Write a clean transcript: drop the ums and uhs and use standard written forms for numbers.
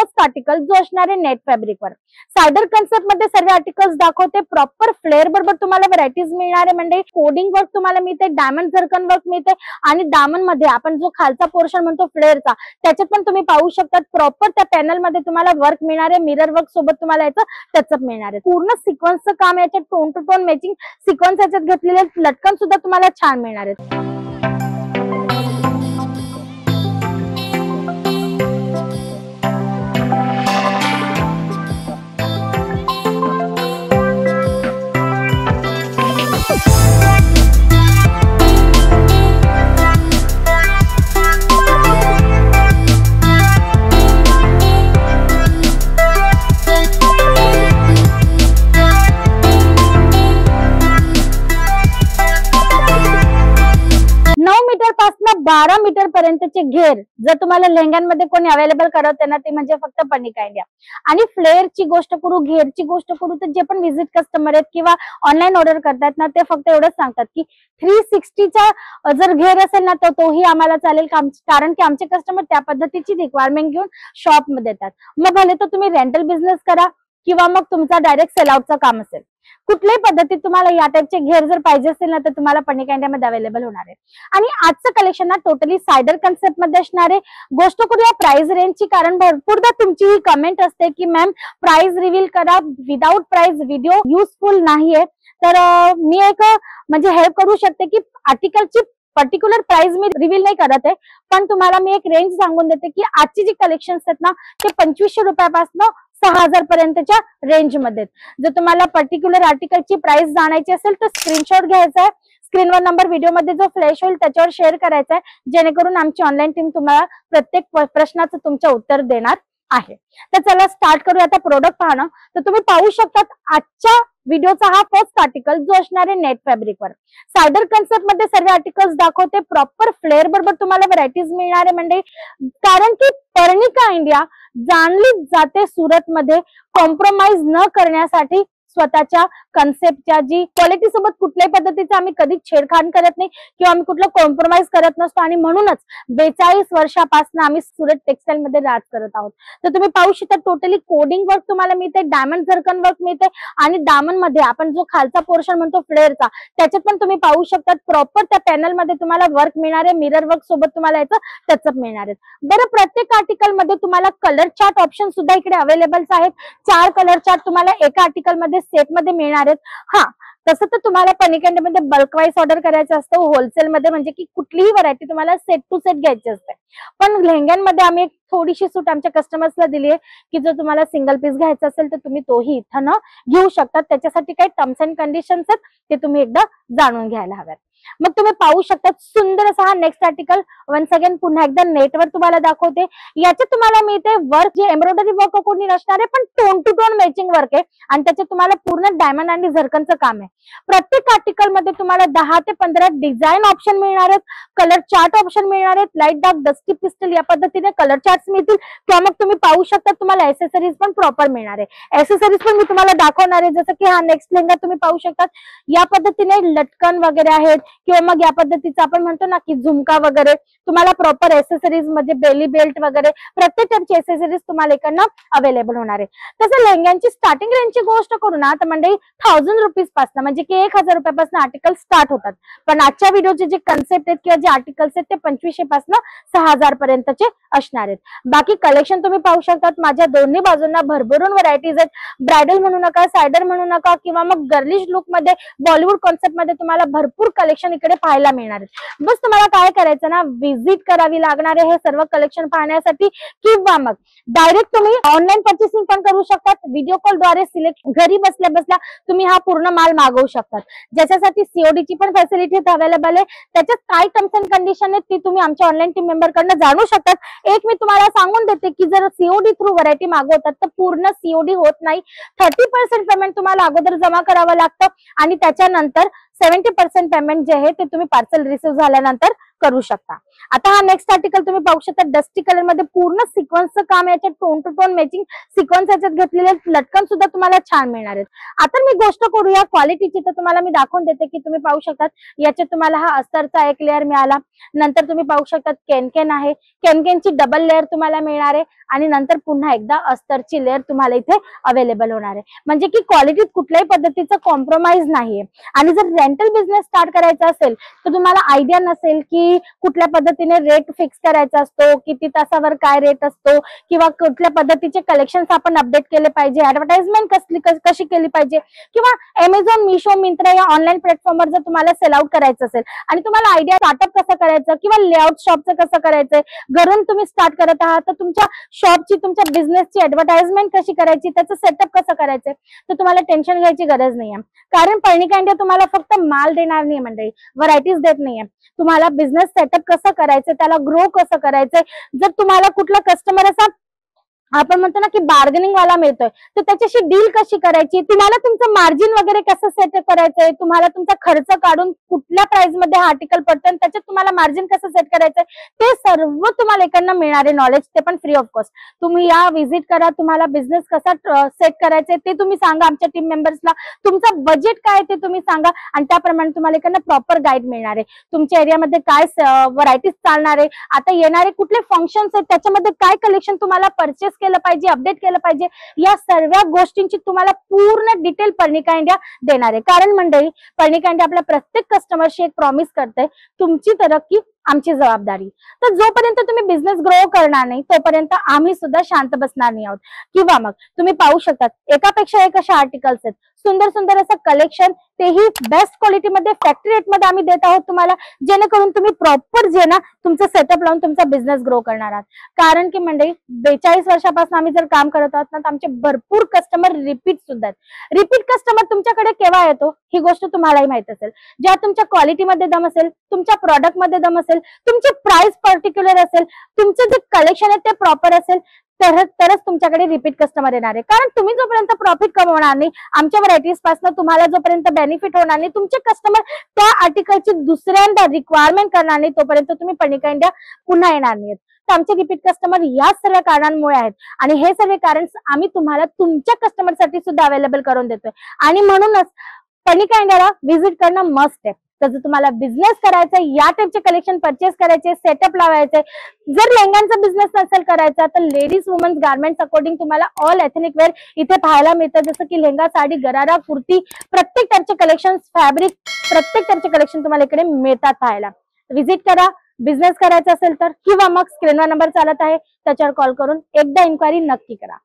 First article जो असणार आहे नेट फॅब्रिकवर. सायडर कन्सेप्ट मध्ये सर्व आर्टिकल्स दाखवते. प्रॉपर फ्लेअर बरोबर तुम्हाला व्हरायटीज मिळणार आहे. म्हणजे कोडिंग वर्क तुम्हाला मिळते, डायमंड झर्कन वर्क मिळते आणि दामन मध्ये आपण जो खालचा पोर्शन म्हणतो फ्लेअरचा त्याच्यात पण तुम्ही पाहू शकता प्रॉपर त्या पॅनल मध्ये तुम्हाला वर्क मिळणार आहे. मिरर वर्क सोबत तुम्हाला याचं टचअप मिळणार आहे. पूर्ण सिक्वेन्सचं काम याच्यात tone to tone matching sequence याच्यात घेतलेले लटकन सुद्धा तुम्हाला छान मिळणार आहे. पासून 12 मीटर पर्यंतचे घेर जर तुम्हाला लेहंग्यांमध्ये कोणी अवेलेबल करत आहे ना ते म्हणजे फक्त पनिका इंडिया. आणि फ्लेअरची गोष्ट करू, घेरची गोष्ट करू तर जे पण व्हिजिट कस्टमर आहेत किंवा ऑनलाईन ऑर्डर करतात ना ते फक्त एवढंच सांगतात की 360चा जर घेर असेल ना तर तोही आम्हाला चालेल, कारण की आमचे कस्टमर त्या पद्धतीची रिक्वायरमेंट घेऊन शॉप मध्ये येतात. मग भले तर तुम्ही रेंटल बिझनेस करा किंवा मग तुमचा डायरेक्ट सेल आउटचं काम असेल, कुठल्याही पद्धतीत तुम्हाला या टाइपचे घेर जर पाहिजे असेल ना तर तुम्हाला पनिका इंडियामध्ये अवेलेबल होणार आहे. आणि आजचं कलेक्शन ना टोटली सायडर कन्सेप्ट मध्ये असणार आहे. गोष्ट करूया प्राइस रेंजची, कारण भरपूरदा तुमची ही कमेंट असते की मॅम प्राइस रिव्हील करा, विदाउट प्राइस व्हिडिओ युजफुल नाहीये. तर मी एक म्हणजे हेल्प करू शकते की आर्टिकलची पर्टिक्युलर प्राइस मी रिव्हील नाही करत आहे, पण तुम्हाला मी एक रेंज सांगून देते की आजची जी कलेक्शन आहेत ना ते 2500 रुपयापासून 6000 पर्यंतच्या रेंज मध्ये. जर तुम्हाला पर्टिक्युलर आर्टिकलची प्राइस जाणायची असेल तर स्क्रीनशॉट घ्यायचा आहे. स्क्रीनवर नंबर व्हिडिओमध्ये जो फ्लॅश होईल त्याच्यावर शेअर करायचा आहे, जेणेकरून आमची ऑनलाईन टीम तुम्हाला प्रत्येक प्रश्नाचं तुमचं उत्तर देणार आहे. तर चला स्टार्ट करूया आता प्रोडक्ट पाहणं. तर तुम्ही पाहू शकतात आजच्या व्हिडिओचा हा फर्स्ट आर्टिकल जो असणार आहे नेट फॅब्रिकवर. सायडर कन्सेप्ट मध्ये सर्व आर्टिकल्स दाखवते. प्रॉपर फ्लेअर बरोबर तुम्हाला व्हरायटीज मिळणार आहे. म्हणजे कारण की पनिका इंडिया जाणली जाते सुरत मध्ये कॉम्प्रोमाइज न करण्यासाठी स्वतःच्या कन्सेप्टच्या जी क्वालिटी सोबत कुठल्याही पद्धतीचं आम्ही कधीच छेडखान करत नाही किंवा आम्ही कुठलं कॉम्प्रोमाइज करत नसतो. आणि म्हणूनच 42 वर्षापासून आम्ही सुरत टेक्सटाईल मध्ये राज करत आहोत. तर तुम्ही पाहू शकता टोटली कोडिंग वर्क तुम्हाला मिळते, डायमंड झर्कन वर्क मिळते आणि दामन मध्ये आपण जो खालचा पोर्शन म्हणतो फ्लेअरचा त्याच्यात पण तुम्ही पाहू शकता प्रॉपर त्या पॅनल मध्ये तुम्हाला वर्क मिळणार आहे. मिरर वर्क सोबत तुम्हाला याचं टचअप मिळणार आहे. बरं, प्रत्येक आर्टिकल मध्ये तुम्हाला कलर चार्ट ऑप्शन सुद्धा इकडे अवेलेबल आहेत. 4 कलर चार्ट तुम्हाला एका आर्टिकल मध्ये सेट मध्ये मिळणार आहेत. हा, तसं तर तुम्हाला पनिका इंडियामध्ये बल्क वाईज ऑर्डर करायचं असतं, होलसेल मध्ये म्हणजे की कुठलीही व्हरायटी तुम्हाला सेट टू सेट घ्यायची असते. पण लेहंग्यांमध्ये आम्ही एक थोडीशी सूट आमच्या कस्टमर्सला दिली आहे की जर तुम्हाला सिंगल पीस घ्यायचा असेल तर तुम्ही तोही इथं घेऊ शकता. त्याच्यासाठी काही टर्म्स अँड कंडिशन्स आहेत ते तुम्ही एकदा जाणून घ्यायला हव्यात. मग तुम्ही पाहू शकता सुंदर असा हा नेक्स्ट आर्टिकल वन्स अगेन पुन्हा एकदा नेटवर तुम्हाला दाखवते. याच्यात तुम्हाला मिळते वर्क जे एम्ब्रॉयडरी वर्क कोणी नसणार आहे पण tone to tone matching work आहे आणि त्याच्यात तुम्हाला पूर्ण डायमंड आणि झर्कनचं काम आहे. प्रत्येक आर्टिकल मध्ये तुम्हाला 10 ते 15 डिझाईन ऑप्शन मिळणार आहेत, कलर चार्ट ऑप्शन मिळणार आहेत, लाईट डार्क डस्टी पिस्टल या पद्धतीने कलर चार्ट मिळतील. किंवा मग तुम्ही पाहू शकता तुम्हाला ऍसेसरीज पण प्रॉपर मिळणार आहे. ऍसेसरीज पण मी तुम्हाला दाखवणार आहे, जसं की हा नेक्स्ट लेहंगा तुम्ही पाहू शकता या पद्धतीने लटकन वगैरे आहेत किंवा मग या पद्धतीचं आपण म्हणतो ना की झुमका वगैरे तुम्हाला प्रॉपर ऍसेसरीज म्हणजे बेली बेल्ट वगैरे प्रत्येक टाइपची ऍसेसरीज तुम्हाला इकडनं अवेलेबल होणार आहे. तसं लेहंग्यांची स्टार्टिंग रेंजची गोष्ट करू ना तर म्हणजे 1000 रुपीज पासून म्हणजे की 1000 रुपयापासून आर्टिकल स्टार्ट होतात. पण आजच्या व्हिडिओचे जे कन्सेप्ट आहेत किंवा जे आर्टिकल्स आहेत ते 2500 पासून 6000 पर्यंतचे असणार आहेत. बाकी कलेक्शन तुम्ही पाहू शकतात माझ्या दोन्ही बाजूंना भरभरून व्हरायटीज आहेत. ब्रायडल म्हणू नका, सायडर म्हणू नका किंवा मग गर्लिश लुक मध्ये बॉलिवूड कॉन्सेप्ट मध्ये तुम्हाला भरपूर कलेक्शन इकडे पाहायला मिळणार आहे. बस तुम्हाला काय करायचं ना, व्हिजिट करावी लागणार आहे हे सर्व कलेक्शन पाहण्यासाठी किंवा मग डायरेक्ट तुम्ही ऑनलाईन पर्चेसिंग पण करू शकतात. व्हिडिओ कॉल द्वारे सिलेक्ट घरी बसल्या बसल्या तुम्ही हा पूर्ण माल मागवू शकतात, ज्याच्यासाठी सीओडीची पण फॅसिलिटी अवेलेबल आहे. त्याच्यात काय टर्म्स अँड कंडिशन आहेत ती तुम्ही आमच्या ऑनलाईन टीम मेंबर कडनं जाणू शकतात. एक मी तुम्हाला सांगून देते की जर सीओडी थ्रू व्हरायटी मागवतात तर पूर्ण सीओडी होत नाही. 30% पेमेंट तुम्हाला अगोदर जमा करावं लागतं आणि त्याच्यानंतर 70% पेमेंट जे आहे ते तुम्ही पार्सल रिसिव्ह झाल्यानंतर करू शकता. आता हा नेक्स्ट आर्टिकल तुम्ही पाहू शकता, डस्टी कलर मध्ये पूर्ण सिक्वेन्सचं काम, याच्यात tone to tone matching sequence याच्यात घेतलेले, लटकन सुद्धा तुम्हाला छान मिळणार आहेत. आता मी गोष्ट करूया क्वालिटीची, तर तुम्हाला मी दाखवून देते की तुम्ही पाहू शकता याच्यात तुम्हाला हा अस्तरचा एक लेअर मिळाला, नंतर तुम्ही पाहू शकता केनकेन आहे, केनकेनची डबल लेअर तुम्हाला मिळणार आहे, आणि नंतर पुन्हा एकदा अस्तरची लेअर तुम्हाला इथे अवेलेबल होणार आहे. म्हणजे की क्वालिटीत कुठल्याही पद्धतीचं कॉम्प्रोमाइज नाहीये. आणि जर रेंटल बिझनेस स्टार्ट करायचा असेल तर तुम्हाला आयडिया नसेल की कुठल्या पद्धतीने रेट फिक्स करायचा असतो, किती तासावर काय रेट असतो, किंवा कुठल्या पद्धतीचे कलेक्शन्स आपण अपडेट केले पाहिजे, ऍडव्हर्टाइजमेंट कशी केली पाहिजे, किंवा अमेझॉन, मिशो, मिंत्रा या ऑनलाईन प्लॅटफॉर्मवर जर तुम्हाला सेल आउट करायचं असेल आणि तुम्हाला आयडिया स्टार्टअप कसं करायचं किंवा लेआउट शॉपचं कसं करायचंय, घरून तुम्ही स्टार्ट करत आहात, तर तुमच्या शॉपची, तुमच्या बिझनेसची ऍडव्हर्टाइजमेंट कशी करायची, त्याचं सेटअप कसं करायचंय, तर तुम्हाला टेन्शन घ्यायची गरज नाहीये. कारण पर्णिका इंडिया तुम्हाला फक्त माल देणार नाही मंडळी, व्हरायटीज देत नाहीये. तुम्हाला बिझनेस सेटअप कसं करायचं, त्याला ग्रो कसं करायचंय, जर तुम्हाला कुठला कस्टमर असा आपण म्हणतो ना की बार्गेनिंग वाला मिळतोय, तर त्याच्याशी डील कशी करायची, तुम्हाला तुमचं मार्जिन वगैरे कसं सेट करायचंय, तुम्हाला तुमचा खर्च काढून कुठल्या प्राइस मध्ये हा आर्टिकल पडतोय, त्याच्यात तुम्हाला मार्जिन कसं सेट करायचंय, ते सर्व तुम्हाला इकडनं मिळणारे नॉलेज, ते पण फ्री ऑफ कॉस्ट. तुम्ही या व्हिजिट करा, तुम्हाला बिझनेस कसा सेट करायचंय ते तुम्ही सांगा आमच्या टीम मेंबर्सला, तुमचं बजेट काय ते तुम्ही सांगा, आणि त्याप्रमाणे तुम्हाला इकडनं प्रॉपर गाईड मिळणार आहे. तुमच्या एरियामध्ये काय व्हरायटीज चालणार आहे, आता येणारे कुठले फंक्शन्स आहेत, त्याच्यामध्ये काय कलेक्शन तुम्हाला परचेस केलं पाहिजे, अपडेट केलं पाहिजे, या सर्व गोष्टींची तुम्हाला पूर्ण डिटेल पर्णिका इंडिया देणार आहे. कारण मंडळी, पर्णिका इंडिया आपल्या प्रत्येक कस्टमरशी एक प्रॉमिस करते, तुमची तरक्की आमची जबाबदारी. तर जोपर्यंत तुम्ही बिझनेस ग्रो करणार नाही तोपर्यंत आम्ही सुद्धा शांत बसणार नाही आहोत. किंवा मग तुम्ही पाहू शकता एकापेक्षा एक अशा आर्टिकल्स आहेत, सुंदर सुंदर असं कलेक्शन, तेही बेस्ट क्वालिटीमध्ये फॅक्टरी रेटमध्ये आम्ही देत आहोत तुम्हाला, जेणेकरून तुम्ही प्रॉपर जे ना तुमचं सेटअप लावून तुमचा बिझनेस ग्रो करणार आहात. कारण की मंडळी 42 वर्षापासून आम्ही जर काम करत आहोत ना, तर आमचे भरपूर कस्टमर रिपीट सुद्धा आहेत. रिपीट कस्टमर तुमच्याकडे केव्हा येतो ही गोष्ट तुम्हालाही माहित असेल, ज्या तुमच्या क्वालिटीमध्ये दम असेल, तुमच्या प्रॉडक्टमध्ये दम असेल, तुमची प्राइस पर्टिक्युलर असेल, तुमचं जे कलेक्शन आहे ते प्रॉपर असेल, तरच तुमच्याकडे रिपीट कस्टमर येणार आहे. कारण तुम्ही जोपर्यंत प्रॉफिट कमवणार नाही, आमच्या व्हरायटीज पासून तुम्हाला जोपर्यंत बेनिफिट होणार नाही, तुमचे कस्टमर त्या आर्टिकलची दुसऱ्यांदा रिक्वायरमेंट करणार नाही, तोपर्यंत तुम्ही पर्णिका इंडिया पुन्हा येणार नाहीत. तर आमचे रिपीट कस्टमर या सर्व कारणांमुळे आहेत, आणि हे सर्व कारण आम्ही तुम्हाला तुमच्या कस्टमरसाठी सुद्धा अवेलेबल करून देतोय. आणि म्हणूनच पर्णिका इंडियाला व्हिजिट करणं मस्ट आहे. तर जर तुम्हाला बिझनेस करायचा, या टाइपचे कलेक्शन परचेस करायचे, सेटअप लावायचे, जर लेहंग्यांचा बिझनेस नसेल करायचा, तर लेडीज वुमन्स गार्मेंट्स अकॉर्डिंग तुम्हाला ऑल एथनिक वेअर इथे पाहायला मिळतं. जसं की लेहंगा, साडी, गरारा, कुर्ती, प्रत्येक टाइपचे कलेक्शन, फॅब्रिक, प्रत्येक टाइपचे कलेक्शन तुम्हाला इकडे मिळतात पाहायला. व्हिजिट करा बिझनेस करायचा असेल तर, किंवा मग स्क्रीनवर नंबर चालत आहे त्याच्यावर कॉल करून एकदा इन्क्वायरी नक्की करा.